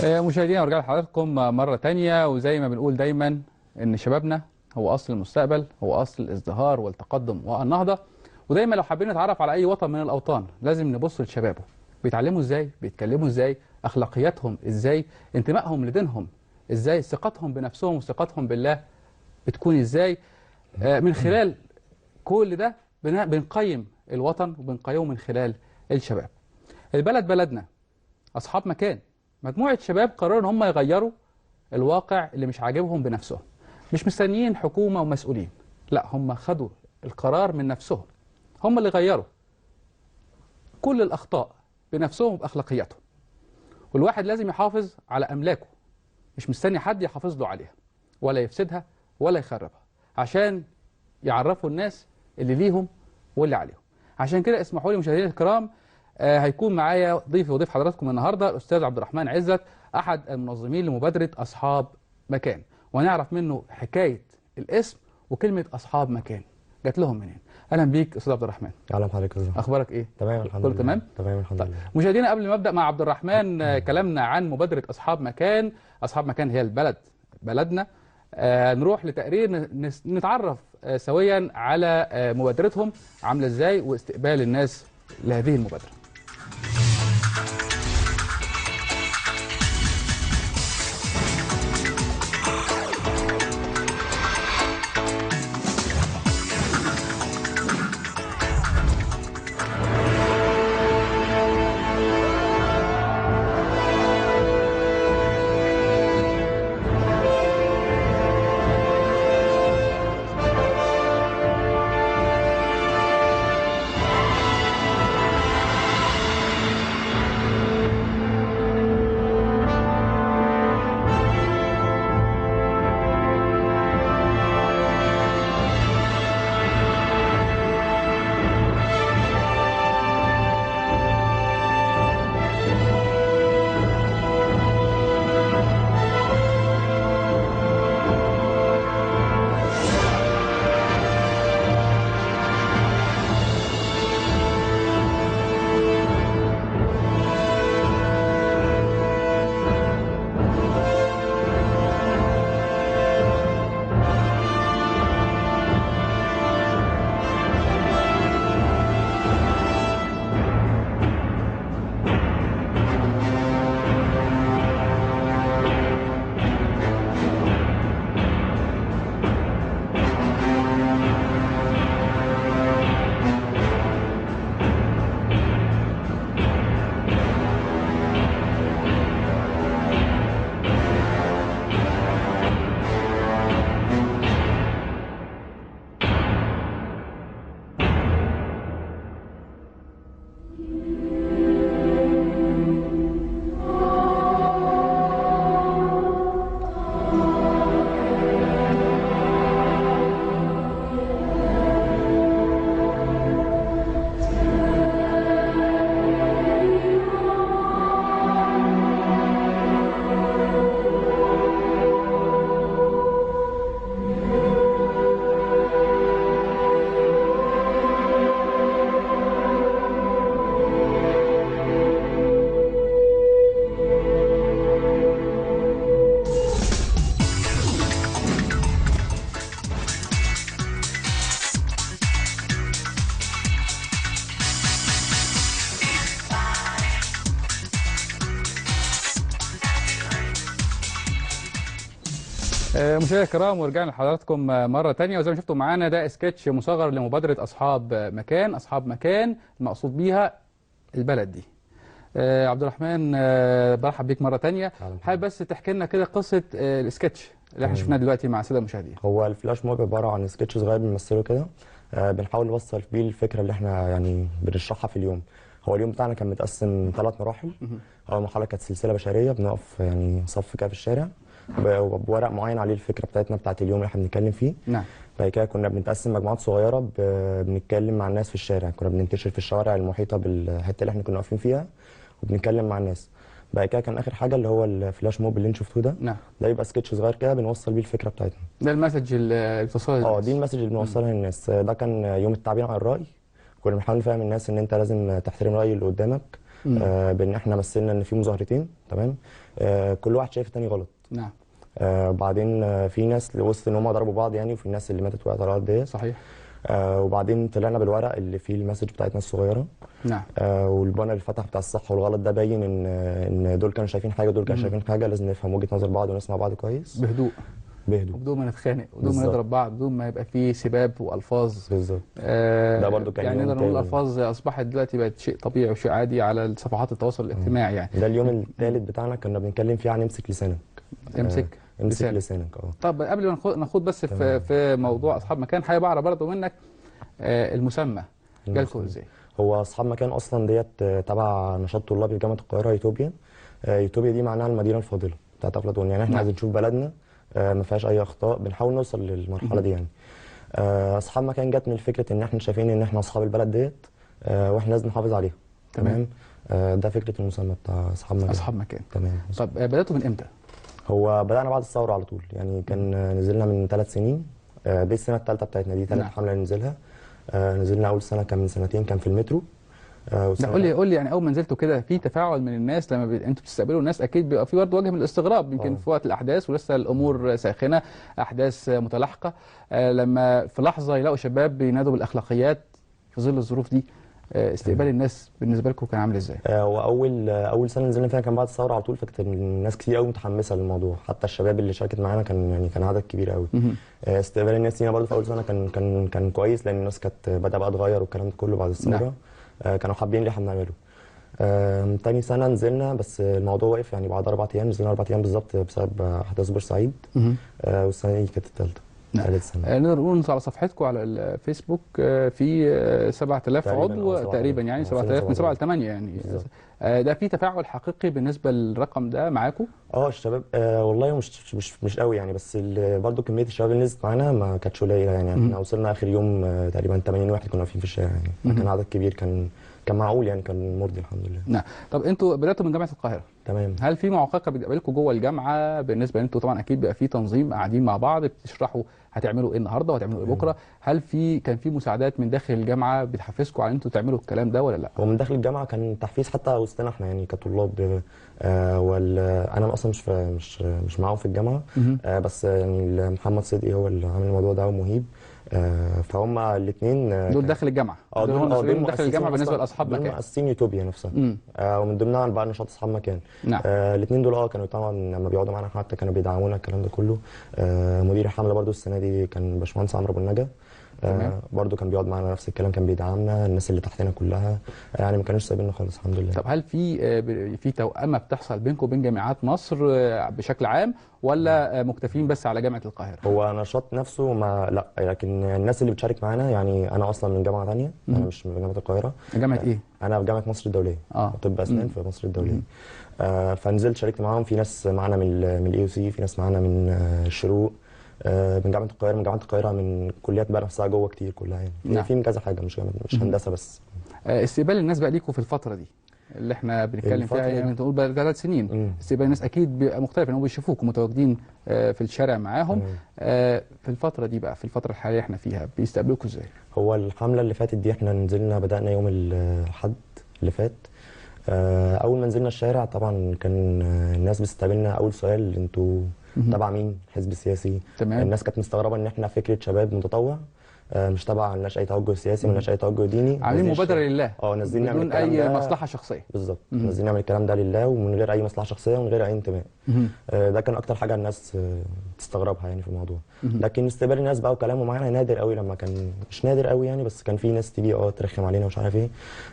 مشاهدينا ورجال حضراتكم مرة تانية، وزي ما بنقول دايما ان شبابنا هو اصل المستقبل، هو اصل الازدهار والتقدم والنهضة. ودايما لو حابين نتعرف على اي وطن من الاوطان لازم نبص لشبابه، بيتعلموا ازاي، بيتكلموا ازاي، اخلاقياتهم ازاي، انتمائهم لدينهم ازاي، ثقتهم بنفسهم وثقتهم بالله بتكون ازاي. من خلال كل ده بنقيم الوطن وبنقيمه من خلال الشباب. البلد بلدنا، أصحاب مكان، مجموعة شباب قرروا إن هم يغيروا الواقع اللي مش عاجبهم بنفسهم، مش مستنيين حكومة ومسؤولين، لا هم خدوا القرار من نفسهم، هم اللي غيروا كل الأخطاء بنفسهم وبأخلاقياتهم. والواحد لازم يحافظ على أملاكه، مش مستني حد يحافظ له عليها ولا يفسدها ولا يخربها، عشان يعرفوا الناس اللي ليهم واللي عليهم. عشان كده اسمحوا لي مشاهدينا الكرام، هيكون معايا ضيفي وضيف حضراتكم النهارده الاستاذ عبد الرحمن عزت، احد المنظمين لمبادره اصحاب مكان، ونعرف منه حكايه الاسم وكلمه اصحاب مكان جات لهم منين. اهلا بيك استاذ عبد الرحمن. اهلا بحضرتك. ازيك؟ اخبارك ايه؟ تمام الحمد كله لله. تمام؟ تمام الحمد لله. مشاهدينا قبل ما ابدا مع عبد الرحمن كلامنا عن مبادره اصحاب مكان، اصحاب مكان هي البلد بلدنا. نروح لتقرير نتعرف سويا على مبادرتهم عامله ازاي واستقبال الناس لهذه المبادره. مشاهدينا الكرام، ورجعنا لحضراتكم مرة تانية، وزي ما شفتوا معانا ده سكتش مصغر لمبادرة أصحاب مكان. أصحاب مكان المقصود بيها البلد دي. عبد الرحمن، برحب بيك مرة تانية. حابب بس تحكي لنا كده قصة السكتش اللي احنا شفناه دلوقتي مع السادة المشاهدين. هو الفلاش موب عبارة عن سكتش صغير بنمثله كده، بنحاول نوصل بيه الفكرة اللي احنا يعني بنشرحها في اليوم. هو اليوم بتاعنا كان متقسم 3 مراحل. أول مرحلة كانت سلسلة بشرية، بنقف يعني صف كده في الشارع بورق معين عليه الفكره بتاعتنا بتاعت اليوم اللي احنا بنتكلم فيه. نعم. بعد كده كنا بنتقسم مجموعات صغيره بنتكلم مع الناس في الشارع، كنا بننتشر في الشوارع المحيطه بالحته اللي احنا كنا واقفين فيها وبنتكلم مع الناس. بعد كده كان اخر حاجه اللي هو الفلاش موب اللي انتوا شفتوه ده. نعم. ده يبقى سكتش صغير كده بنوصل بيه الفكره بتاعتنا. ده المسج اللي بتوصلها للناس. دي المسج اللي بنوصلها للناس. ده كان يوم التعبير عن الراي، كنا بنحاول نفهم الناس ان انت لازم تحترم راي اللي قدامك، بان احنا مثلنا ان في مظاهرتين، تمام، كل واحد شايف التاني غلط. نعم. بعدين في ناس اللي وصل ان هم ضربوا بعض يعني، وفي الناس اللي ماتت وقعت على الارض ديت. صحيح. وبعدين طلعنا بالورق اللي فيه المسج بتاعتنا الصغيره. نعم. والبانر اللي فتح بتاع الصح والغلط ده باين ان دول كانوا شايفين حاجه ودول كانوا شايفين حاجه. لازم نفهم وجهه نظر بعض ونسمع بعض كويس بهدوء، بهدوء، وبدون ما نتخانق، وبدون ما بالظبط. نضرب بعض، بدون ما يبقى فيه سباب والفاظ. بالظبط. ده برضو كان يعني يوم نقدر نقول تاني. الالفاظ اصبحت دلوقتي بقت شيء طبيعي وشيء عادي على صفحات التواصل الاجتماعي يعني. ده اليوم الثالث بتاعنا كنا بنتكلم فيه عن امسك لسانك. امسك امسك لسانك. لسانك. طب قبل ما نخوض بس في موضوع اصحاب مكان، حابب اعرف برضه منك المسمى جالكم ازاي؟ هو اصحاب مكان اصلا ديت تبع نشاط طلاب جامعه القاهره يوتوبيا. يوتوبيا دي معناها المدينه الفاضله بتاعت افلاطون، يعني احنا عايزين نشوف بلدنا ما فيهاش اي اخطاء، بنحاول نوصل للمرحله دي يعني. اصحاب مكان جت من فكره ان احنا شايفين ان احنا اصحاب البلد ديت واحنا لازم نحافظ عليها. تمام. ده فكره المسمى بتاع اصحاب مكان. اصحاب مكان. تمام. طب بداتوا من امتى؟ هو بدانا بعد الثوره على طول، يعني كان نزلنا من 3 سنين. دي السنه الثالثه بتاعتنا، دي ثالث حمله ننزلها. نزلنا اول سنه كان من سنتين، كان في المترو. لا قول لي يعني اول ما نزلتوا كده في تفاعل من الناس لما انتوا بتستقبلوا الناس؟ اكيد بيبقى في برضه وجه من الاستغراب يمكن في وقت الاحداث ولسه الامور ساخنه، احداث متلاحقه، لما في لحظه يلاقوا شباب بينادوا بالاخلاقيات في ظل الظروف دي، استقبال الناس بالنسبه لكم كان عامل ازاي؟ واول سنه نزلنا فيها كان بعد الثوره على طول، فكانت الناس كتير قوي متحمسه للموضوع، حتى الشباب اللي شاركت معانا كان عدد كبير قوي. استقبال الناس لينا برضه في اول سنه كان كويس، لان الناس كانت بدأ بقى تغير والكلام ده كله بعد الثوره. كانوا حابين اللي احنا بنعمله. تاني سنه نزلنا بس الموضوع وقف، يعني بعد 4 ايام نزلنا 4 ايام بالظبط بسبب احداث بورسعيد. والسنه دي كانت الثالثه. ثالث سنه. نقدر نقول على صفحتكم على الفيسبوك في 7000 عضو تقريبا، يعني 7000 من 7 ل 8 يعني. ده في تفاعل حقيقي بالنسبه للرقم ده معاكم؟ الشباب والله مش قوي يعني، بس برضه كميه الشباب اللي نزلت معانا ما كانتش قليله يعني. احنا وصلنا اخر يوم تقريبا 80 واحد كنا واقفين في الشارع يعني. كان عدد كبير، كان معقول يعني، كان مرضي الحمد لله. نعم. طب انتوا بداتوا من جامعه القاهره. تمام. هل في معوقات بتقابلكم جوه الجامعه بالنسبه انتوا طبعا اكيد بقى في تنظيم، قاعدين مع بعض بتشرحوا هتعملوا ايه النهارده وهتعملوا ايه بكره؟ هل كان في مساعدات من داخل الجامعه بتحفزكم على انتوا تعملوا الكلام ده ولا لا؟ هو من داخل الجامعه كان تحفيز حتى وسطنا احنا يعني كطلاب. انا اصلا مش معاهم في الجامعه. بس يعني محمد صدقي هو اللي عامل الموضوع ده ومهيب. فهم الاثنين دول داخل الجامعه. دول داخل الجامعه بالنسبه لاصحاب مكان. مؤسسين يوتوبيا نفسها. ومن ضمنها بقى نشاط اصحاب مكان. نعم. الاثنين دول كانوا طبعا لما بيقعدوا معانا حتى كانوا بيدعمونا الكلام ده كله. مدير الحمله برضو السنه دي كان باشمهندس عمرو ابو النجا. برضو كان بيقعد معانا نفس الكلام، كان بيدعمنا. الناس اللي تحتنا كلها يعني ما كانوش سايبيننا خالص الحمد لله. طب هل في توأمه بتحصل بينكم وبين جامعات مصر بشكل عام، ولا مكتفين بس على جامعه القاهره؟ هو نشاط نفسه لا، لكن الناس اللي بتشارك معانا يعني انا اصلا من جامعه ثانيه، انا مش من جامعه القاهره. جامعه ايه؟ انا في جامعه مصر الدوليه. طب اسنان في مصر الدوليه. فنزلت شاركت معاهم. في ناس معانا من الاي او سي، في ناس معانا من الشروق، من جامعه القاهره، من كليات بقى نفسها جوه كتير كلها يعني. نعم. في من كذا حاجه، مش هندسه بس. استقبال الناس بقى ليكم في الفتره دي اللي احنا بنتكلم فيها، يعني تقول بقى 3 سنين. استقبال الناس اكيد بيبقى مختلف، انهم بيشوفوكم متواجدين في الشارع معاهم. في الفتره دي بقى، في الفتره الحاليه احنا فيها، بيستقبلوكم ازاي؟ هو الحمله اللي فاتت دي احنا نزلنا، بدانا يوم الاحد اللي فات. اول ما نزلنا الشارع طبعا كان الناس بتستقبلنا. اول سؤال، انتوا تبع مين؟ حزب سياسي؟ تمام. الناس كانت مستغربه ان احنا فكره شباب متطوع، مش تبع، مالناش اي توجه سياسي، مالناش اي توجه ديني، عاملين مبادره لله. نازلين نعمل بدون اي مصلحه شخصيه. بالظبط. نازلين نعمل الكلام ده لله ومن غير اي مصلحه شخصيه ومن غير اي انتماء. ده كان اكتر حاجه الناس تستغربها يعني في الموضوع. لكن استقبال الناس بقى وكلامه معانا نادر قوي، لما كان مش نادر قوي يعني، بس كان في ناس تيجي ترخم علينا ومش عارف ايه.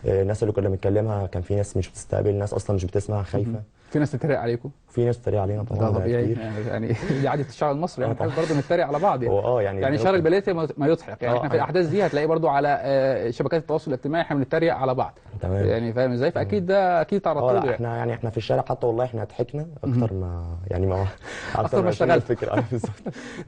الناس اللي كنا بنتكلمها كان في ناس مش بتستقبل، ناس اصلا مش بتسمع، خايفه. في ناس تتريق عليكم؟ في ناس تتريق علينا طبعا. ده طبيعي يعني دي عاده الشعب المصري يعني. برضه نتريق على بعض يعني. يعني شر البلية ما يضحك يعني. احنا في الاحداث دي هتلاقي برضه على شبكات التواصل الاجتماعي احنا بنتريق على بعض. تمام. يعني فاهم ازاي؟ فاكيد ده اكيد تعرضتوا له. احنا في الشارع حتى والله احنا ضحكنا اكتر ما يعني ما اكتر ما اشتغلت. الفكره بالظبط.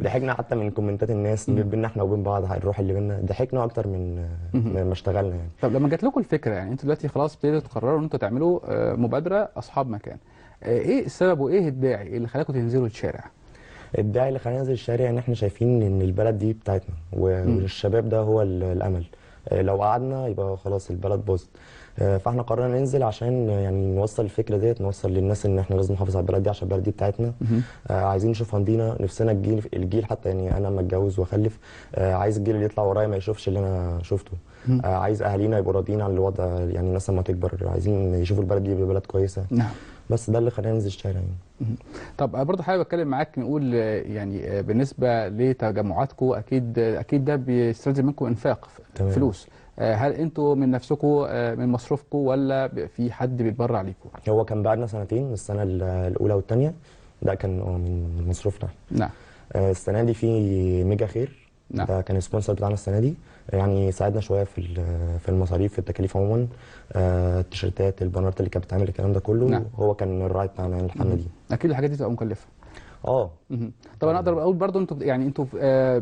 ضحكنا حتى من كومنتات الناس بيننا احنا وبين بعض، الروح اللي بيننا، ضحكنا اكتر من ما اشتغلنا يعني. طب لما جات لكم الفكره، يعني انتوا دلوقتي خلاص ابتديتوا تقرروا ان انتوا تعملوا مبادره اصحاب مكان، ايه السبب وايه الداعي اللي خلاكم تنزلوا الشارع؟ الداعي اللي خلاني انزل الشارع ان احنا شايفين ان البلد دي بتاعتنا والشباب ده هو الامل. لو قعدنا يبقى خلاص البلد باظت. فاحنا قررنا ننزل عشان يعني نوصل الفكره ديت، نوصل للناس ان احنا لازم نحافظ على البلد دي عشان البلد دي بتاعتنا. عايزين نشوف عندنا نفسنا الجيل حتى، يعني انا لما اتجوز واخلف عايز الجيل اللي يطلع ورايا ما يشوفش اللي انا شفته. عايز اهالينا يبقوا راضيين عن الوضع، يعني الناس لما تكبر عايزين يشوفوا البلد دي بلد كويسه. نعم. بس ده اللي خلاني انزل الشارع يعني. طب برضه حابب اتكلم معاك، نقول يعني بالنسبه لتجمعاتكم، اكيد ده بيستلزم منكم انفاق تمام. فلوس. هل انتوا من نفسكم من مصروفكم ولا في حد بيتبرع ليكم؟ هو كان بقالنا سنتين، السنه الاولى والثانيه ده كان من مصروفنا. نعم. السنه دي في ميجا خير. نعم. ده كان السبونسر بتاعنا السنه دي، يعني ساعدنا شويه في المصاريف، في التكاليف عموما. التيشيرتات، البانرات اللي كانت بتعمل الكلام ده كله. نعم. هو كان الراعي بتاعنا الحمله دي. اكيد الحاجات دي تبقى مكلفه. اه. طب انا اقدر اقول برضه انتوا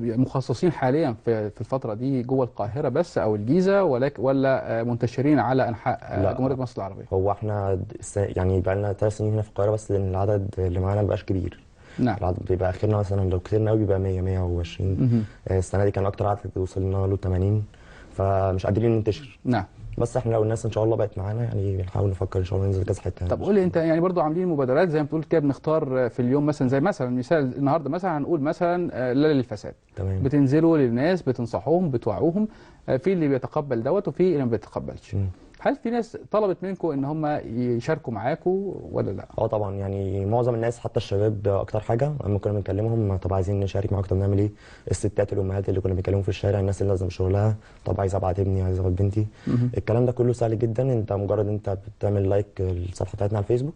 مخصصين حاليا في الفتره دي جوه القاهره بس او الجيزه، ولا منتشرين على انحاء جمهوريه مصر العربيه؟ هو احنا يعني بقى لنا 3 سنين هنا في القاهره بس، لان العدد اللي معانا ما بقاش كبير. نعم. العدد بيبقى اخرنا مثلا لو كتيرنا قوي بيبقى 100 120. السنه دي كان اكتر عدد وصلنا له 80، فمش قادرين ننتشر. نعم. بس احنا لو الناس ان شاء الله بقت معانا يعني بنحاول نفكر ان شاء الله ننزل كذا حته. طب قول لي انت، يعني برضو عاملين مبادرات زي ما بتقول كده، بنختار في اليوم مثلا، زي مثلا مثال النهارده مثلا هنقول مثلا لا للفساد. تمام. بتنزلوا للناس بتنصحوهم بتوعوهم، في اللي بيتقبل دوت وفي اللي ما بيتقبلش. هل في ناس طلبت منكم ان هم يشاركوا معاكم ولا لا؟ طبعا، يعني معظم الناس حتى الشباب اكتر حاجه لما كنا بنكلمهم طب عايزين نشارك معاكم، طب نعمل ايه؟ الستات الامهات اللي كنا بنكلمهم في الشارع، الناس اللي لازم شغلها، طب عايز ابعت ابني، عايز ابعت بنتي. الكلام ده كله سهل جدا، انت مجرد انت بتعمل لايك الصفحه بتاعتنا على الفيسبوك،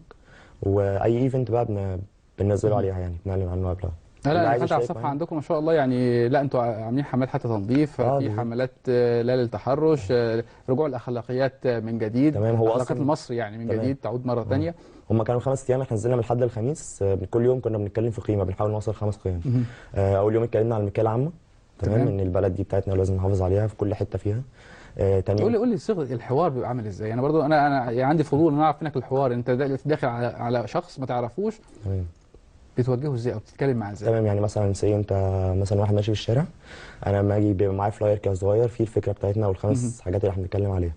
واي ايفنت بقى بننزله عليها، يعني بنعلن عنه قبلها. لا حتى على الصفحه عندكم ما شاء الله، يعني لا انتوا عاملين حملات حتى تنظيف، في حملات لا للتحرش، رجوع الاخلاقيات من جديد. تمام. هو اخلاقيات المصري يعني من جديد تعود مره ثانيه. هم كانوا 5 ايام، احنا نزلنا من الحد للخميس، كل يوم كنا بنتكلم في قيمه، بنحاول نوصل 5 قيم. اول يوم اتكلمنا عن الملكيه العامه. تمام. ان البلد دي بتاعتنا ولازم نحافظ عليها في كل حته فيها. تاني قول لي صيغه الحوار بيبقى عامل ازاي؟ انا برضو انا يعني عندي فضول ان اعرف منك الحوار. انت داخل على شخص ما تعرفوش. تمام. بتوجهه ازاي او بتتكلم معاه ازاي؟ تمام. يعني مثلا انت مثلا واحد ماشي في الشارع، انا لما اجي بيبقى معايا فلاير كده صغير فيه الفكره بتاعتنا والخمس حاجات اللي احنا بنتكلم عليها.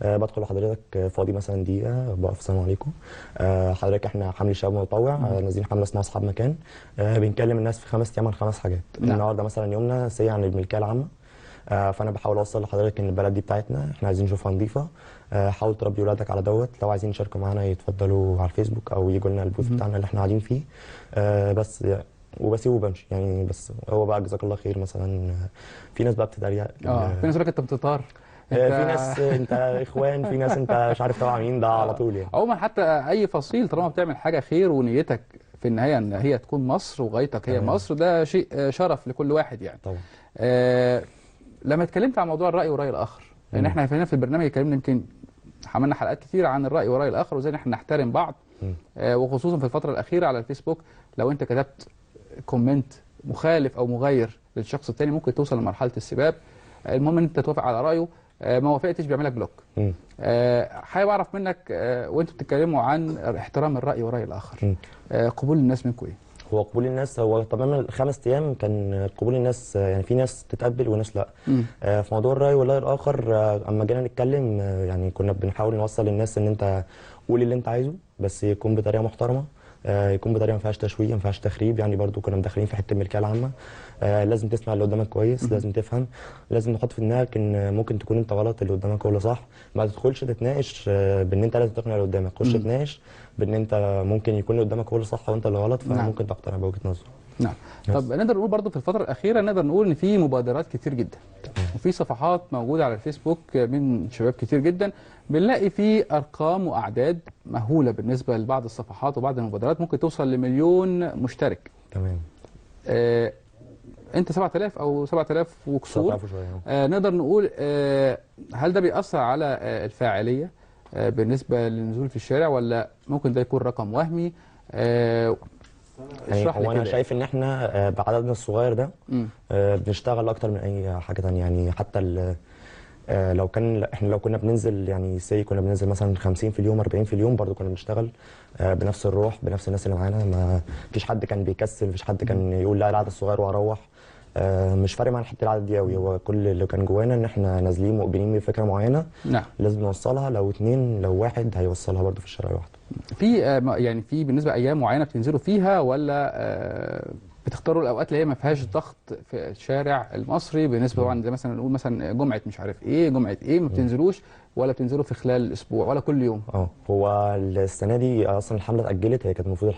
بدخل لحضرتك فاضي مثلا دقيقه، بقف السلام عليكم، حضرتك احنا حمل شباب متطوع، نازلين حمله اسمها اصحاب مكان، بنكلم الناس في 5 ايام عن 5 حاجات. النهارده مثلا يومنا عن الملكيه العامه، فانا بحاول اوصل لحضرتك ان البلد دي بتاعتنا، احنا عايزين نشوفها نظيفه. حاول تربي ولادك على دوت. لو عايزين يشاركوا معانا يتفضلوا على الفيسبوك او يجوا لنا البوث بتاعنا اللي احنا قاعدين فيه. بس وبسيبه وبمشي يعني. بس هو بقى جزاك الله خير مثلا، في ناس بقى بتتريق. في ناس انت بتطار، في ناس انت اخوان، في ناس انت مش عارف تبع مين، ده على طول يعني. عموما حتى اي فصيل طالما بتعمل حاجه خير ونيتك في النهايه ان هي تكون مصر وغايتك هي مصر، ده شيء شرف لكل واحد يعني. طبعا. لما اتكلمت عن موضوع الراي والراي الاخر، لان احنا هنا في البرنامج اتكلمنا يمكن عملنا حلقات كتير عن الراي والراي الاخر وازاي احنا نحترم بعض. وخصوصا في الفتره الاخيره على الفيسبوك، لو انت كتبت كومنت مخالف او مغاير للشخص الثاني ممكن توصل لمرحله السباب. المهم ان انت توافق على رايه، ما وافقتش بيعمل لك بلوك. حابب اعرف منك وانتوا بتتكلموا عن احترام الراي والراي الاخر، قبول الناس منكم ايه؟ هو قبول الناس، هو تماما 5 ايام كان قبول الناس، يعني في ناس تتقبل وناس لا. في موضوع الراي والراي الاخر، اما جينا نتكلم يعني كنا بنحاول نوصل للناس ان انت قول اللي انت عايزه، بس يكون بطريقه محترمه، يكون بطريقه ما فيهاش تشويه، ما فيهاش تخريب. يعني برضو كنا مدخلين في حته الملكيه العامه، لازم تسمع اللي قدامك كويس، لازم تفهم، لازم تحط في دماغك ان ممكن تكون انت غلط، اللي قدامك هو اللي صح. ما تدخلش تتناقش بان انت لازم تقنع اللي قدامك، خش تناقش بان انت ممكن يكون اللي قدامك هو اللي صح وانت اللي غلط، فممكن تقتنع بوجهه نظره. نعم. طب نقدر نقول برضو في الفتره الاخيره نقدر نقول ان في مبادرات كتير جدا، وفي صفحات موجوده على الفيسبوك من شباب كتير جدا، بنلاقي فيه ارقام واعداد مهوله بالنسبه لبعض الصفحات وبعض المبادرات ممكن توصل ل1,000,000 مشترك. تمام. انت 7000 او 7000 وكسور. 7000 وشويه. نقدر نقول هل ده بيأثر على الفاعليه بالنسبه للنزول في الشارع، ولا ممكن ده يكون رقم وهمي؟ يعني هو انا شايف ان احنا بعددنا الصغير ده بنشتغل اكتر من اي حاجه ثانيه. يعني حتى لو كنا بننزل، يعني كنا بننزل مثلا 50 في اليوم 40 في اليوم، برضو كنا بنشتغل بنفس الروح، بنفس الناس اللي معانا. ما فيش حد كان بيكسل، مفيش حد كان يقول لا العدد الصغير وهروح. مش فارق معانا حته العدد دي قوي، هو كل اللي كان جوانا ان احنا نازلين مؤمنين بفكره معينه نعم. لازم نوصلها، لو 2 لو 1 هيوصلها برضه في الشارع لوحده. في يعني في بالنسبه ايام معينه بتنزلوا فيها، ولا بتختاروا الاوقات اللي هي ما فيهاش ضغط في الشارع المصري؟ بالنسبه طبعا زي مثلا نقول مثلا جمعه مش عارف ايه، جمعه ايه، ما بتنزلوش ولا بتنزلوا في خلال الاسبوع ولا كل يوم؟ هو السنه دي اصلا الحمله اتاجلت، هي كانت المفروض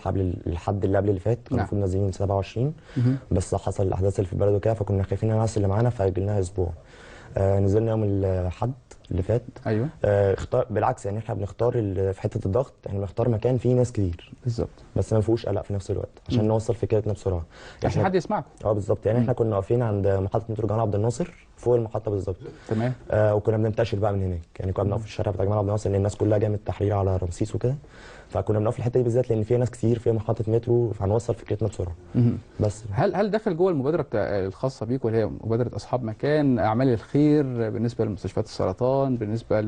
الحد اللي قبل اللي فات كان نعم. المفروض نازلين 27 بس حصل الاحداث اللي في البلد وكده، فكنا خايفين الناس اللي معانا فاجلناها اسبوع. نزلنا يوم الاحد اللي فات. ايوه. اختار بالعكس، يعني احنا بنختار في حته الضغط، احنا بنختار مكان فيه ناس كتير بالظبط، بس ما فيهوش قلق في نفس الوقت عشان نوصل فكرتنا بسرعه، عشان حد يسمعكم. بالظبط، يعني احنا كنا واقفين عند محطه مترو جمال عبد الناصر فوق المحطه بالظبط. تمام. وكنا بننتشر بقى من هناك، يعني كنا بنقف في الشارع بتاع جمال عبد الناصر لان الناس كلها جايه من التحرير على رمسيس وكده، فكنا بنقف في الحته دي بالذات لان فيها ناس كتير، فيها محطه مترو، فهنوصل فكرتنا بسرعه. بس هل داخل جوه المبادره الخاصه بيكم اللي هي مبادره اصحاب مكان اعمال الخير بالنسبه لمستشفيات السرطان، بالنسبه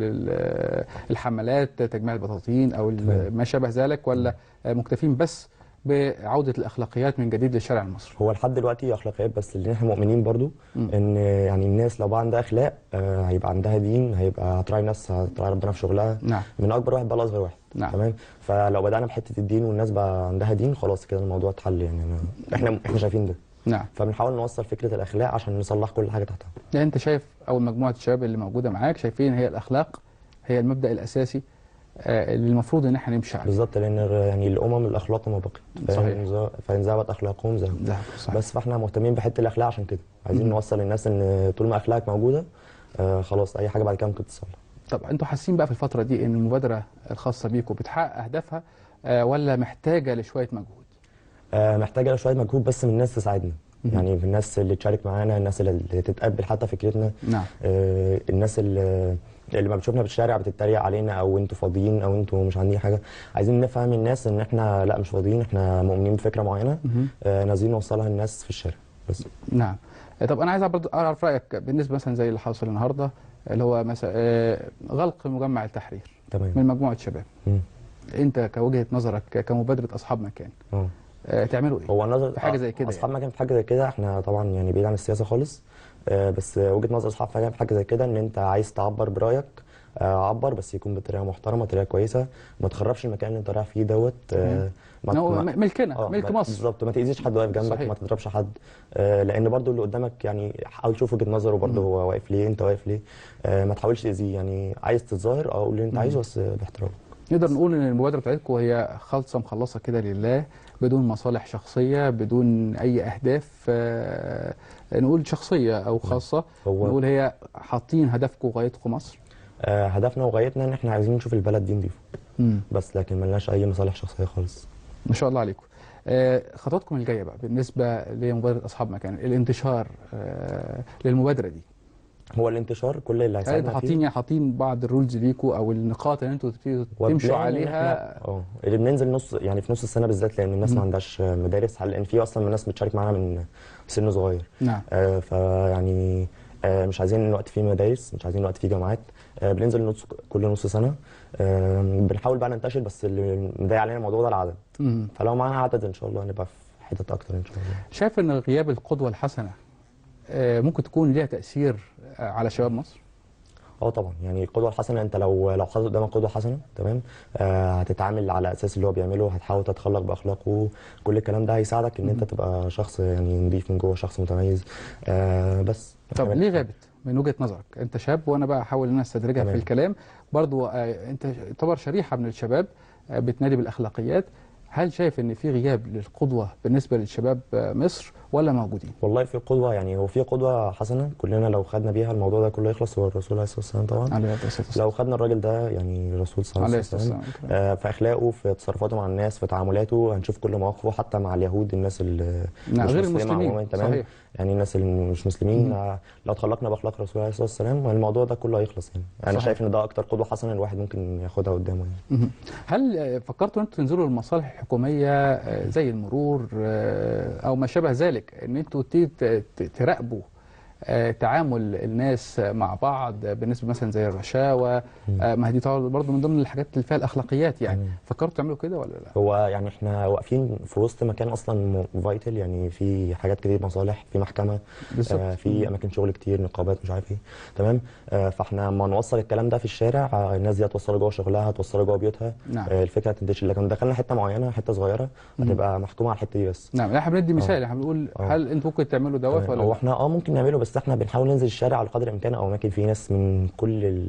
للحملات تجميع البطاطين او ما شابه ذلك، ولا مكتفين بس بعوده الاخلاقيات من جديد للشارع المصري؟ هو لحد دلوقتي اخلاقيات بس، اللي احنا مؤمنين برضو ان يعني الناس لو بقى عندها اخلاق هيبقى عندها دين، هيبقى هتراعي الناس، هتراعي ربنا في شغلها. نعم. من اكبر واحد بقى لاصغر واحد. نعم. تمام. فلو بدانا بحته الدين والناس بقى عندها دين، خلاص كده الموضوع اتحل، يعني احنا شايفين ده. نعم. فبنحاول نوصل فكره الاخلاق عشان نصلح كل حاجه تحتها. يعني انت شايف او مجموعه الشباب اللي موجوده معاك شايفين هي الاخلاق هي المبدا الاساسي اللي المفروض ان احنا نمشي عليه؟ بالظبط، لان يعني الامم الاخلاق ما بقيت، صحيح. فان ذهبت اخلاقهم ذهبوا. بس فاحنا مهتمين بحته الاخلاق عشان كده عايزين نوصل للناس ان طول ما اخلاقك موجوده خلاص اي حاجه بعد كده ممكن تصلح. طب انتوا حاسين بقى في الفتره دي ان المبادره الخاصه بيكم بتحقق اهدافها ولا محتاجه لشويه مجهود؟ محتاجه شويه مجهود بس من الناس تساعدنا، يعني من الناس اللي تشارك معانا، الناس اللي تتقبل حتى فكرتنا. نعم. الناس اللي ما بتشوفنا في الشارع بتتريق علينا او انتوا فاضيين او انتوا مش عندي حاجه، عايزين نفهم الناس ان احنا لا مش فاضيين، احنا مؤمنين بفكره معينه نازلين نوصلها للناس في الشارع بس. نعم. طب انا عايز برضه اعرف رايك بالنسبه مثلا زي اللي حاصل النهارده اللي هو مثلا غلق مجمع التحرير. تمام. من مجموعه شباب. انت كوجهه نظرك كمبادره اصحاب مكان تعملوا ايه؟ هو نظر في حاجه زي كده اصحاب مكان في حاجه زي كده، احنا طبعا يعني بعيد عن السياسه خالص، بس وجهه نظر اصحاب مكان في حاجه زي كده ان انت عايز تعبر برايك عبر، بس يكون بطريقه محترمه، طريقه كويسه، ما تخربش المكان اللي انت رايح فيه دوت. ملكنا ملك مصر. بالظبط، ما تاذيش حد واقف جنبك، ما تضربش حد، لان برضو اللي قدامك يعني حاول تشوف وجهه نظره برضو، هو واقف ليه، انت واقف ليه، ما تحاولش تاذيه، يعني عايز تتظاهر قول اللي انت عايزه بس باحترام. نقدر نقول ان المبادره بتاعتكم هي خالصه مخلصه كده لله، بدون مصالح شخصيه، بدون اي اهداف نقول شخصيه او خاصه، نقول هي حاطين هدفكم وغايتكم مصر. هدفنا وغايتنا ان احنا عايزين نشوف البلد دي نضيفه بس، لكن ملناش اي مصالح شخصيه خالص. ما شاء الله عليكم. خطواتكم الجايه بقى بالنسبه لمبادره اصحاب مكان، الانتشار للمبادره دي. هو الانتشار كل اللي هيساعدنا فيه حاطين بعض الرولز ليكوا او النقاط اللي انتوا تمشوا عليها. اللي بننزل يعني في نص السنه بالذات، لان الناس ما عندهاش مدارس، لان في اصلا ناس بتشارك معانا من سن صغير. نعم. فيعني مش عايزين وقت فيه مدارس، مش عايزين وقت فيه جامعات، بننزل كل نص سنه، بنحاول بقى ننتشر، بس اللي مضايق علينا الموضوع ده العدد. فلو معانا عدد ان شاء الله نبقى في حتت اكتر ان شاء الله. شايف ان غياب القدوه الحسنه ممكن تكون ليها تأثير على شباب مصر؟ طبعا، يعني القدوه الحسنه، انت لو حاطط قدامك قدوه حسنه تمام، هتتعامل على اساس اللي هو بيعمله، هتحاول تتخلق باخلاقه، كل الكلام ده هيساعدك ان انت تبقى شخص يعني نضيف من جوه، شخص متميز بس. طب ليه غابت من وجهه نظرك؟ انت شاب وانا بقى احاول ان انا استدرجها في الكلام برضو، انت تعتبر شريحه من الشباب بتنادي بالاخلاقيات، هل شايف ان في غياب للقدوه بالنسبه للشباب مصر ولا موجودين؟ والله في قدوه، يعني هو في قدوه حسنه كلنا لو خدنا بيها الموضوع ده كله يخلص، هو الرسول عليه الصلاه والسلام طبعا. عليه الصلاه والسلام. لو خدنا الراجل ده يعني الرسول صلى الله عليه وسلم في اخلاقه، في تصرفاته مع الناس، في تعاملاته، هنشوف كل مواقفه حتى مع اليهود، الناس اللي مش غير المسلمين تمام. صحيح. يعني الناس اللي مش مسلمين لو تخلقنا باخلاق الرسول عليه الصلاه والسلام الموضوع ده كله هيخلص. يعني انا شايف ان ده اكتر قدوه حسنه الواحد ممكن ياخدها قدامه يعني. هل فكرتوا انتوا تنزلوا للمصالح الحكوميه زي المرور او ما شابه ذلك، ان انتوا تراقبوا تعامل الناس مع بعض بالنسبه مثلا زي الرشاوى، ما هي دي طبعا برضه من ضمن الحاجات اللي فيها الاخلاقيات يعني. فكرتوا تعملوا كده ولا لا؟ هو يعني احنا واقفين في وسط مكان اصلا فايتل، يعني في حاجات كتير، مصالح، في محكمه، في اماكن شغل كتير، نقابات، مش عارف ايه. تمام. فاحنا لما نوصل الكلام ده في الشارع، الناس دي هتوصله جوه شغلها، هتوصله جوه بيوتها. نعم. الفكره هتنتشر. لكن دخلنا حته معينه، حته صغيره، هتبقى محكومه على الحته دي بس. نعم. احنا بندي مثال، احنا بنقول هل انتوا ممكن تعملوا دوت ولا هو لا؟ احنا ممكن نعمله، بس احنا بنحاول ننزل الشارع على قدر الامكان، او اماكن فيه ناس من كل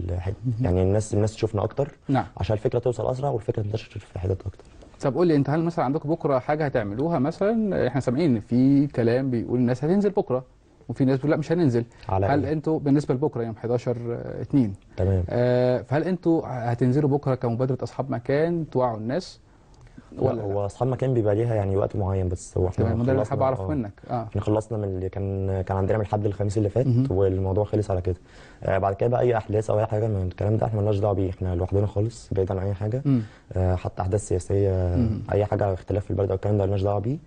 يعني الناس تشوفنا اكتر. نعم. عشان الفكره توصل اسرع والفكره تنتشر في حتت اكتر. طب قول لي انت، هل مثلا عندكم بكره حاجه هتعملوها؟ مثلا احنا سامعين في كلام بيقول الناس هتنزل بكره، وفي ناس بتقول لا مش هننزل. هل انتوا بالنسبه لبكره يوم 11/2 تمام، فهل انتوا هتنزلوا بكره كمبادره اصحاب مكان توعوا الناس ولا هو اصحاب مكان بيبقى ليها يعني وقت معين، بس هو احنا تمام. ده اللي حابب اعرف منك. احنا خلصنا من اللي كان عندنا من الحد الخميس اللي فات، والموضوع خلص على كده. بعد كده بقى اي احداث او اي حاجه من الكلام ده احنا مالناش دعوه بيه، احنا لوحدنا خالص بعيد عن اي حاجه. حتى احداث سياسيه، اي حاجه اختلاف في البلد او الكلام ده مالناش دعوه بيه.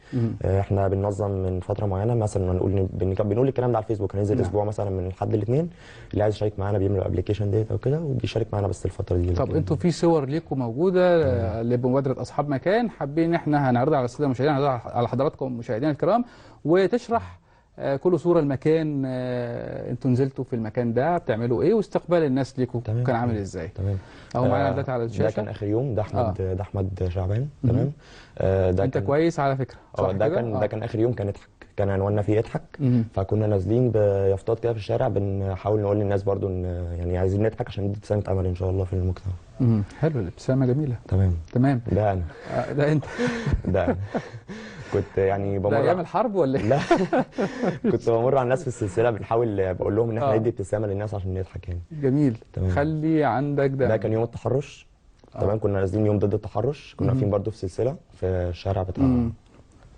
احنا بننظم من فتره معينه، مثلا بنقول الكلام ده على الفيسبوك، هننزل اسبوع مثلا من الحد الاثنين، اللي عايز يشارك معانا بيملى الابلكيشن ديت او كده وبيشارك معانا بس الفتره دي. طب انتوا في صور ليكم موجوده لمبادره اصحاب مكان، حابين ان احنا هنعرضها على الساده المشاهدين، هنعرضها على حضراتكم مشاهدينا الكرام، وتشرح كل صوره المكان، انتوا نزلتوا في المكان ده بتعملوا ايه، واستقبال الناس ليكم كان عامل ازاي؟ تمام. اهو معانا دلوقتي على الشاشه. ده كان اخر يوم، ده احمد شعبان. تمام. ده انت كويس على فكره، صح كده؟ ده كان اخر يوم، كان اضحك، كان عنواننا فيه اضحك. فكنا نازلين بيافطات كده في الشارع، بنحاول نقول للناس برضو ان يعني عايزين نضحك عشان دي ابتسامه امل ان شاء الله في المجتمع. حلو، الابتسامه جميله. تمام. ده انا. ده انت. ده انا. كنت يعني بمر ده ايام الحرب ولا ايه؟ لا. كنت بمر على الناس في السلسله، بنحاول بقول لهم ان احنا ندي ابتسامه للناس عشان نضحك يعني. جميل. تمام. خلي عندك ده كان يوم التحرش. تمام. كنا نازلين يوم ضد التحرش، كنا واقفين برضو في سلسله في الشارع بتاع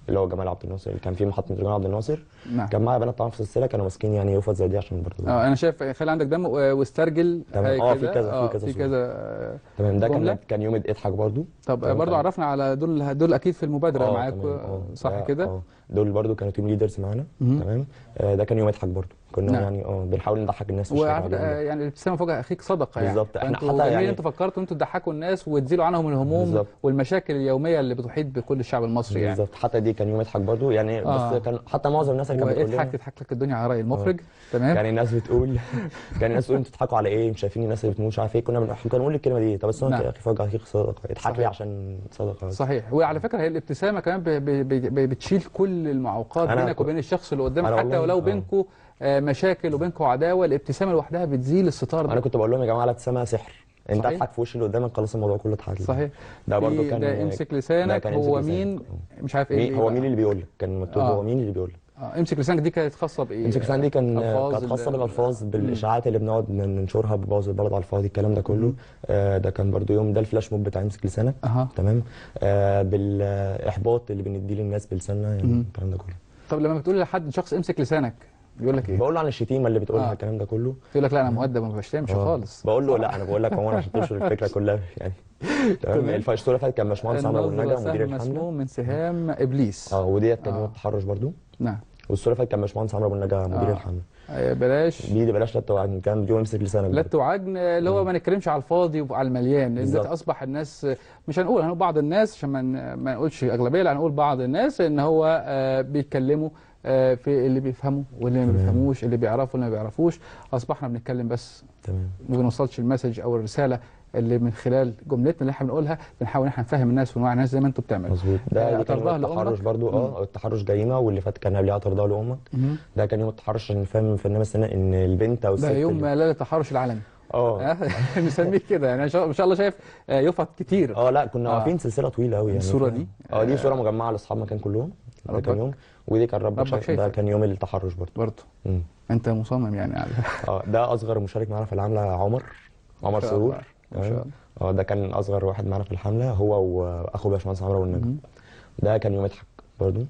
اللي هو جمال عبد الناصر، اللي كان في محطه جمال عبد الناصر. نعم. كان معايا بنات طبعا في السلسله، كانوا ماسكين يعني يوفط زي دي عشان برضو. انا شايف خلي عندك دم واسترجل. تمام. في كذا تمام. ده كان يوم اضحك برضو. طب برضو عرفنا على دول اكيد في المبادره معاكم، صح كده؟ دول برضو كانوا تيم ليدرز معانا. تمام. ده كان يوم اضحك برضو، كنا يعني بنحاول نضحك الناس في الشارع. يعني الابتسامه فوق اخيك صدقه يعني. بالظبط. احنا حتى يعني انتوا فكرتوا انتوا تضحكوا الناس وتزيلوا عنهم الهموم والمشاكل اليوميه اللي بتحيط بكل الشعب المصري يعني. بالظبط. حتى دي كان يوم اضحك برضو يعني. بس كان حتى معظم الناس اللي كانت بتقول تضحك لك الدنيا على راي المخرج. تمام. يعني الناس بتقول انتوا بتضحكوا على ايه؟ مش شايفين الناس اللي بتموت مش عارف ايه. كنا بنقول الكلمه دي. طب بس يا اخي فوق اخيك صدقه، اضحك لي عشان صدقه. صحيح. وعلى فكره هي الابتسامه كمان بتشيل كل المعوقات بينك وبين الشخص اللي قدامك، حتى ولو بينكم مشاكل وبينكم عداوه، الابتسامه لوحدها بتزيل الستار ده. انا كنت بقول لهم يا جماعه الابتسامه سحر، انت اضحك في وش اللي قدامك خلاص الموضوع كله اتحل. صحيح. ده برضو كان ده امسك لسانك. هو مين؟ مش عارف ايه هو مين اللي بيقول لك، كان مكتوب هو مين اللي بيقول لك. امسك لسانك دي كانت خاصه بايه؟ امسك لسانك دي كانت خاصه بالالفاظ، بالاشاعات اللي بنقعد ننشرها بتبوظ البلد على الفاضي، الكلام ده كله. ده كان برضو يوم، ده الفلاش موب بتاع امسك لسانك. تمام. بالاحباط اللي بنديه للناس بلساننا يعني، الكلام ده كله. طب لما بتقول لحد شخص امسك لسانك بيقول لك ايه؟ بقول له عن الشتيمه اللي بتقولها الكلام ده كله. يقول لك لا انا مؤدب ما بشتمش خالص. بقول له لا انا بقول لك عموما عشان تنشر الفكره كلها يعني. تمام. الفايش اللي فات كان باشمهندس عمرو ابو النجا مدير الحمله، مسموم من سهام ابليس. وديت كان يوم التحرش برضو. نعم. والصوره اللي فاتت كان باشمهندس عمرو ابو النجا مدير الحمله. بلاش بلاش لت وعجن، كان يوم امسك لسانك. لت وعجن اللي هو ما نتكلمش على الفاضي وعلى المليان، لان اصبح الناس، مش هنقول بعض الناس عشان ما نقولش اغلبيه، لا هنقول بعض الناس ان هو بيتكلموا في اللي بيفهموا واللي ما بيفهموش، اللي بيعرفوا واللي ما بيعرفوش. اصبحنا بنتكلم بس ما بنوصلش المسج او الرساله اللي من خلال جملتنا اللي احنا بنقولها بنحاول ان احنا نفهم الناس ونوعي الناس زي ما انتم بتعملوا. مظبوط. ده كان يوم التحرش برضو. التحرش جريمه، واللي فات كان قبلها ترضى لامك. ده كان يوم التحرش عشان نفهم في الناس ان البنت او الست. ده يوم ليله التحرش العالمي. نسميه كده يعني. ان شاء الله شايف يفط كتير. لا كنا واقفين سلسله طويله قوي يعني. الصوره دي دي صوره مجمعه لاصحاب مكان كلهم. ده كان يوم. ودي كان ربك شايف. ده كان يوم التحرش برضه. انت مصمم يعني على ده اصغر مشارك معانا في العمله عمر سرور. ده كان اصغر واحد معانا في الحمله، هو واخو باشمهندس عمرو والنجم. ده كان يوم اضحك برضه.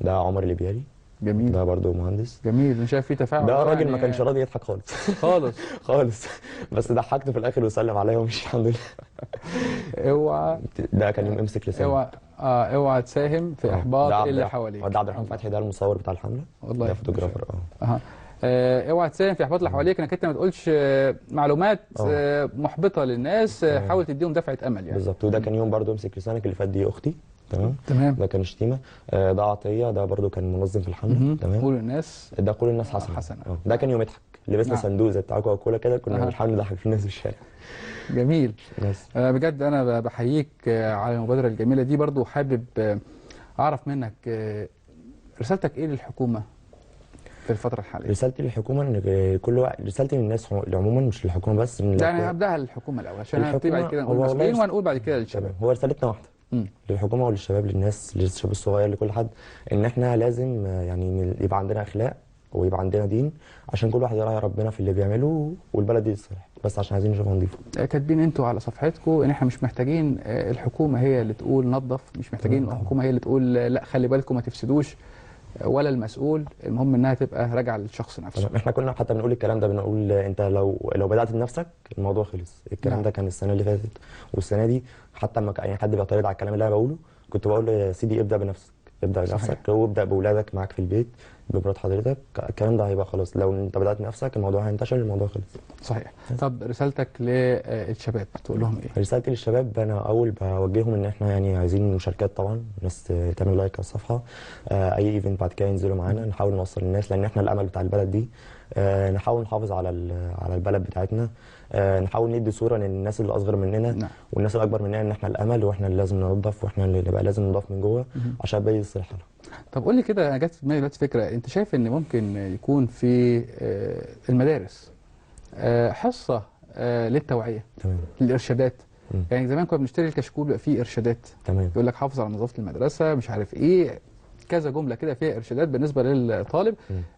ده عمر الابياري. جميل. ده برضه مهندس. جميل. انا شايف فيه تفاعل. ده راجل يعني ما كانش راضي يضحك خالص خالص بس ضحكته في الاخر وسلم عليا ومشي الحمد لله. اوعى. ده كان يوم امسك لسانك. اوعى تساهم في احباط اللي حواليك. ده عبد الرحمن فتحي، ده المصور بتاع الحمله. والله ده فوتوغرافر. اوعى تساهم في احباط اللي حواليك، انك انت ما تقولش معلومات محبطه للناس. حاول تديهم دفعه امل يعني. بالظبط. وده كان يوم برضو امسك لسانك اللي فات دي اختي. تمام. ده كان شتيمه. ده عطيه، ده برضو كان منظم في الحمله. تمام. قول الناس، ده كل الناس حسن. ده كان يوم اضحك، لبسنا صندوق زي بتاع كوكاكولا كده، كنا بنحاول نضحك في الناس في الشارع. جميل. بس بجد انا بحييك على المبادره الجميله دي. برضو حابب اعرف منك رسالتك ايه للحكومه في الفتره الحاليه؟ رسالتي للحكومه ان كل واحد، رسالتي للناس عموما مش للحكومه بس، ان يعني هبداها للحكومه الاول عشان هنبتدي بعد كده نقول المسؤولين وهنقول بعد كده للشباب. هو رسالتنا واحده للحكومه وللشباب، للناس، للشباب الصغير، لكل حد، ان احنا لازم يعني يبقى عندنا اخلاق ويبقى عندنا دين، عشان كل واحد يراعي ربنا في اللي بيعمله والبلد دي تصلح، بس عشان عايزين نشوفها نظيفه. كاتبين انتوا على صفحتكم ان احنا مش محتاجين الحكومه هي اللي تقول نظف، مش محتاجين الحكومه هي اللي تقول لا خلي بالكم ما تفسدوش، ولا المسؤول، المهم انها تبقى راجعه للشخص نفسه. احنا كنا حتى بنقول الكلام ده، بنقول انت لو بدات بنفسك الموضوع خلص. الكلام ده كان السنه اللي فاتت، والسنه دي حتى لما اي حد بيعترض على الكلام اللي انا بقوله كنت بقول له يا سيدي ابدا بنفسك، ابدا بنفسك وابدا باولادك معاك في البيت، بمرات حضرتك، الكلام ده هيبقى خلاص. لو انت بدات بنفسك الموضوع هينتشر، الموضوع خلص. صحيح. طب رسالتك للشباب تقول لهم ايه؟ رسالتي للشباب انا اول بوجههم ان احنا يعني عايزين مشاركات طبعا، الناس تعمل لايك على الصفحه، اي ايفنت بعد كده ينزلوا معانا، نحاول نوصل للناس لان احنا الامل بتاع البلد دي. نحاول نحافظ على البلد بتاعتنا، نحاول ندي صوره للناس اللي اصغر مننا والناس اللي اكبر مننا ان احنا الامل، واحنا اللي لازم ننظف، واحنا اللي نبقى لازم ننضف من جوه عشان البلد يصلح حالها. طب قول لي كده، انا جت في دماغي دلوقتي فكره، انت شايف ان ممكن يكون في المدارس حصه للتوعيه؟ تمام. للارشادات. يعني زمان كنا بنشتري الكشكول بيبقى فيه ارشادات. تمام. يقول لك حافظ على نظافه المدرسه، مش عارف ايه، كذا جمله كده فيها ارشادات بالنسبه للطالب.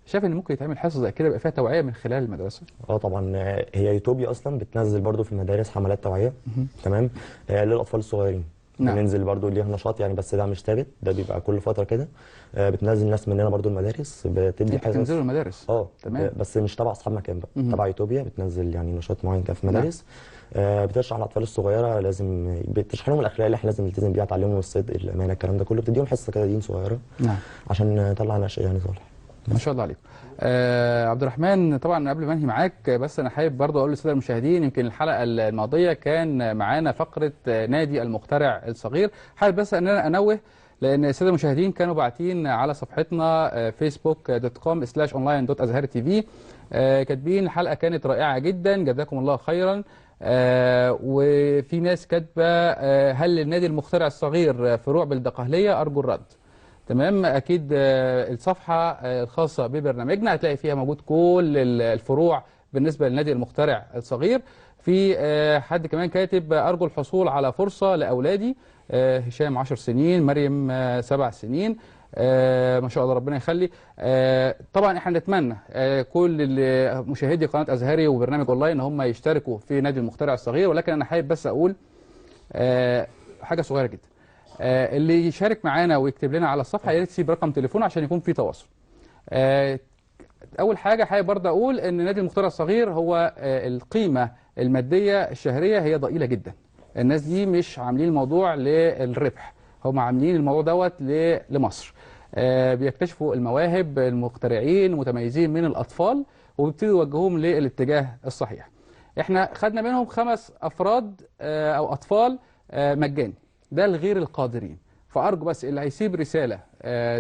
شايف ان ممكن يتعمل حصه زي كده يبقى فيها توعيه من خلال المدرسه؟ طبعا. هي يوتوبيا اصلا بتنزل برضو في المدارس حملات توعيه. تمام. للاطفال الصغيرين. بننزل برضو ليها نشاط يعني، بس ده مش ثابت، ده بيبقى كل فتره كده. بتنزل ناس مننا برضو المدارس، بتدي حصص. بتنزلوا المدارس؟ تمام. بس مش تبع اصحاب مكان بقى، تبع يوتوبيا بتنزل يعني نشاط معين كده في المدارس. بتشرح الاطفال الصغيره، لازم بتشرح لهم الاخلاق اللي احنا لازم نلتزم بيها، تعلمهم الصدق، الامانه، الكلام ده كله، بتديهم حصه كده دين صغيره. عشان نطلع نشء يعني صالح. ما شاء الله عليكم. عبد الرحمن، طبعا قبل ما انهي معاك بس انا حابب برضه اقول للساده المشاهدين، يمكن الحلقه الماضيه كان معانا فقره نادي المخترع الصغير. حابب بس ان انا انوه، لان الساده المشاهدين كانوا باعتين على صفحتنا facebook.com/online.azhartv كاتبين الحلقه كانت رائعه جدا، جزاكم الله خيرا. وفي ناس كاتبه هل للنادي المخترع الصغير فروع بالدقهليه؟ ارجو الرد. تمام. اكيد الصفحه الخاصه ببرنامجنا هتلاقي فيها موجود كل الفروع بالنسبه للنادي المخترع الصغير. في حد كمان كاتب ارجو الحصول على فرصه لاولادي، هشام 10 سنين، مريم 7 سنين. ما شاء الله ربنا يخلي. طبعا احنا نتمنى كل مشاهدي قناه ازهري وبرنامج اونلاين ان هم يشتركوا في نادي المخترع الصغير، ولكن انا حابب بس اقول حاجه صغيره جدا. اللي يشارك معانا ويكتب لنا على الصفحه يا ريت يسيب رقم تليفونه عشان يكون في تواصل. اول حاجه حابب برضه اقول ان نادي المخترع الصغير هو القيمه الماديه الشهريه هي ضئيله جدا. الناس دي مش عاملين الموضوع للربح، هم عاملين الموضوع دوت لمصر. بيكتشفوا المواهب، المخترعين متميزين من الاطفال، وبيبتدوا يوجهوهم للاتجاه الصحيح. احنا خدنا منهم 5 افراد او اطفال مجاني، ده لغير القادرين. فارجو بس اللي هيسيب رساله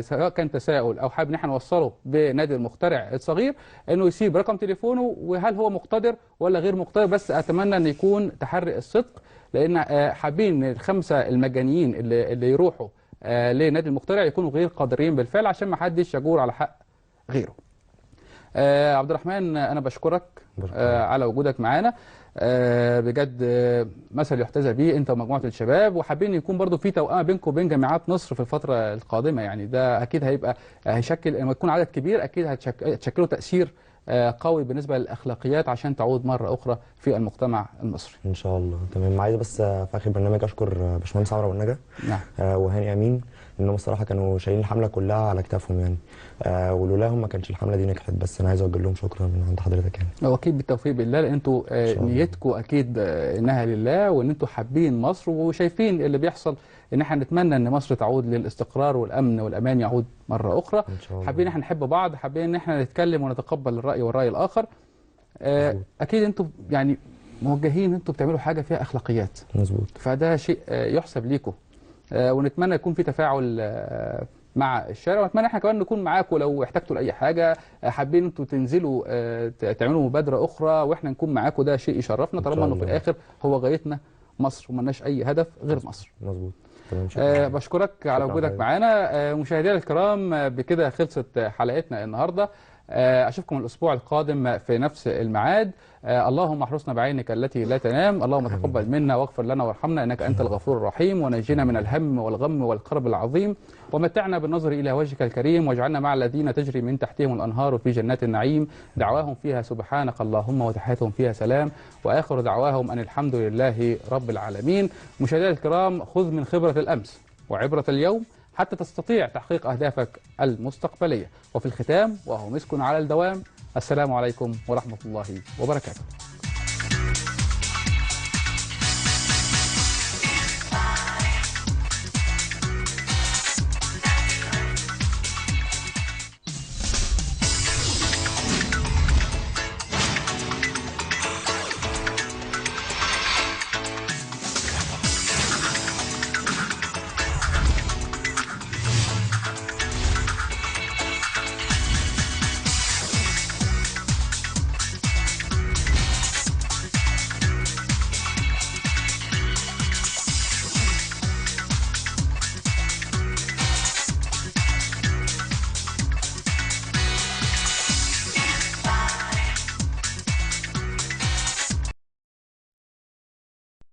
سواء كان تساؤل او حابب ان احنا نوصله بنادي المخترع الصغير، انه يسيب رقم تليفونه وهل هو مقتدر ولا غير مقتدر. بس اتمنى ان يكون تحري الصدق، لان حابين ال5 المجانيين اللي يروحوا لنادي المخترع يكونوا غير قادرين بالفعل، عشان ما حدش يجور على حق غيره. عبد الرحمن، انا بشكرك على وجودك معانا. بجد مثل يحتذى به انت ومجموعه الشباب، وحابين يكون برضو في توأمه بينكم وبين جامعات مصر في الفتره القادمه. يعني ده اكيد هيشكل لما يكون عدد كبير، اكيد هتشكلوا تأثير قوي بالنسبه للاخلاقيات عشان تعود مره اخرى في المجتمع المصري. ان شاء الله. تمام. عايز بس في اخر البرنامج اشكر باشمهندس عمرو والنجا وهاني امين، انهم الصراحه كانوا شايلين الحمله كلها على كتافهم يعني، ولولاهم ما كانش الحمله دي نجحت. بس انا عايز اوجه لهم شكرا من عند حضرتك يعني. هو اكيد بالتوفيق بالله، لان انتوا نيتكم اكيد انها لله، وان انتوا حابين مصر وشايفين اللي بيحصل ان احنا نتمنى ان مصر تعود للاستقرار والامن والامان يعود مره اخرى. ان شاء الله. حابين ان احنا نحب بعض، حابين ان احنا نتكلم ونتقبل الراي والراي الاخر. اكيد انتوا يعني موجهين، انتوا بتعملوا حاجه فيها اخلاقيات. مظبوط. فده شيء يحسب ليكم، ونتمنى يكون في تفاعل مع الشارع، واتمنى احنا كمان نكون معاكم لو احتجتوا لاي حاجه، حابين انتوا تنزلوا تعملوا مبادره اخرى واحنا نكون معاكم، ده شيء يشرفنا طالما انه في الاخر هو غايتنا مصر ومالناش اي هدف غير مصر. مظبوط. بشكرك على وجودك معانا. مشاهدينا الكرام، بكده خلصت حلقتنا النهارده. أشوفكم الأسبوع القادم في نفس الميعاد. اللهم احرسنا بعينك التي لا تنام، اللهم تقبل منا واغفر لنا وارحمنا إنك أنت الغفور الرحيم، ونجينا من الهم والغم والكرب العظيم، ومتعنا بالنظر إلى وجهك الكريم، واجعلنا مع الذين تجري من تحتهم الأنهار في جنات النعيم، دعواهم فيها سبحانك اللهم وتحياتهم فيها سلام، وآخر دعواهم أن الحمد لله رب العالمين. مشاهدينا الكرام، خذ من خبرة الأمس وعبرة اليوم حتى تستطيع تحقيق أهدافك المستقبلية. وفي الختام، وهو مسك على الدوام، السلام عليكم ورحمة الله وبركاته.